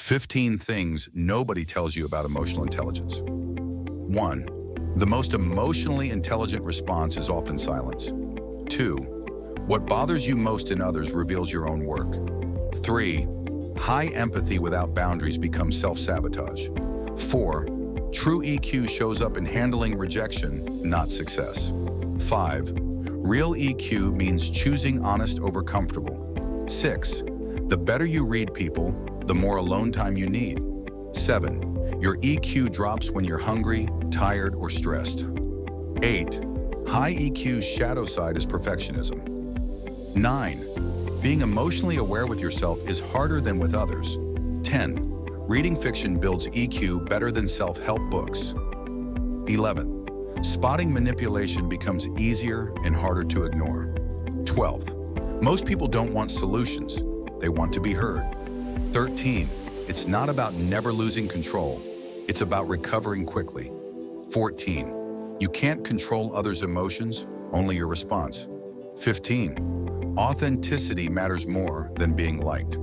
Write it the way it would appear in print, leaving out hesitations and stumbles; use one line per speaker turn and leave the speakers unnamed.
15 things nobody tells you about emotional intelligence. 1. The most emotionally intelligent response is often silence. 2. What bothers you most in others reveals your own work. 3. High empathy without boundaries becomes self-sabotage. 4. True EQ shows up in handling rejection, not success. 5. Real EQ means choosing honest over comfortable. 6. The better you read people, the more alone time you need. 7. Your EQ drops when you're hungry, tired, or stressed. 8. High EQ's shadow side is perfectionism. 9. Being emotionally aware with yourself is harder than with others. 10. Reading fiction builds EQ better than self-help books. 11. Spotting manipulation becomes easier and harder to ignore. 12. Most people don't want solutions. They want to be heard. 13. It's not about never losing control. It's about recovering quickly. 14. You can't control others' emotions, only your response. 15. Authenticity matters more than being liked.